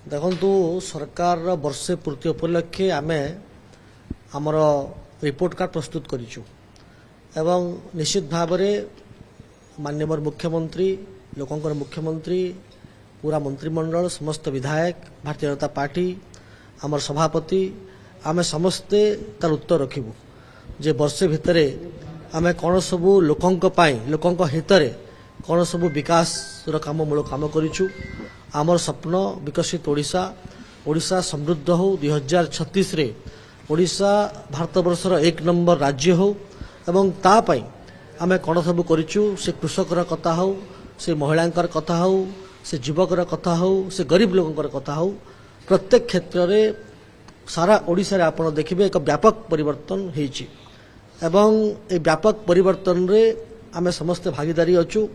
देखु सरकार वर्षे पूर्ति उपलक्षे आमे आमर रिपोर्ट कार्ड प्रस्तुत करिछु एवं निश्चित भाव माननीय मुख्यमंत्री लोकंकर मुख्यमंत्री पूरा मंत्रिमंडल समस्त विधायक भारतीय जनता पार्टी आमर सभापति आमे समस्ते तार उत्तर रखिबु जे वर्षे भितरे आमे कौन सबू लोकंक हित कौन सबू विकास मूलक काम करिछु। आमर स्वप्न विकसित ओडिशा समृद्ध हो 2036 रे ओडिशा भारत वर्षर 1 नंबर राज्य हो एवं तापाई आमे कौन सबू करिछु से कृषकर कथा हो से महिलांकर कथा हो से युवकर कथा हो से गरीब लोकंकर कथा हो प्रत्येक क्षेत्र में सारा ओडिशा रे आपण देखिबे एक व्यापक परिवर्तन हेछि एवं ए व्यापक परिवर्तन रे आमे समस्त भागीदारी अछु।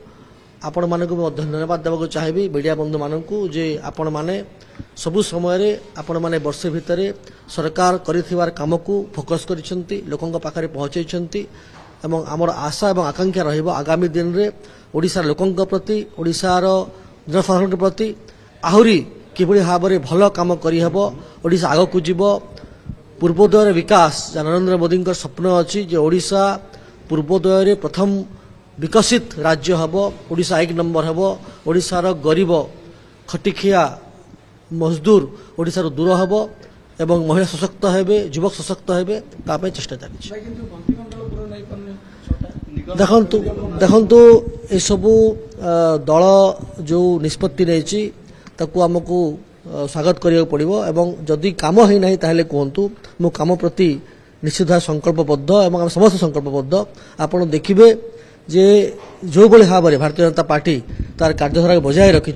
आपण मानकु धन्यवाद देवाक चाहिए मीडिया बंधु मानकु जे आपण माने सबु समय रे आपण माने वर्ष भितरे सरकार करिथिवार काम को फोकस करिसेंती लोकंक पाखरे पहुंचैछंती एवं आमर आशा एवं आकांक्षा रहिबो आगामी दिन रे ओडिसा लोकंक प्रति ओडिसार जनसाधारण प्रति आहुरी किभଳି भाबरे भल काम करि हेबो ओडिसा आगो को जीवो पूर्वोदय विकास नरेंद्र मोदी स्वप्न अच्छी जे ओडिशा पूर्वोदय रे प्रथम विकसित राज्य हम ओडिशा 1 नंबर हम ओडिशार गरीब खटिखिया मजदूर ओडिशार दूर हम एवं महिला सशक्त हेबे युवक सशक्त हेबे तापे चेष्टा चली। देखंतु ए सबु दल जो निष्पत्ति नहीं ताकू आमको स्वागत करिया पड़िबो एवं जदि काम ही नहीं ताहले कहतु मो काम प्रति निश्चित संकल्पबद्ध एवं समस्त संकल्पबद्ध आपण देखिबे जे जो भाव भारतीय जनता पार्टी तार कार्यधारा बजाय रखी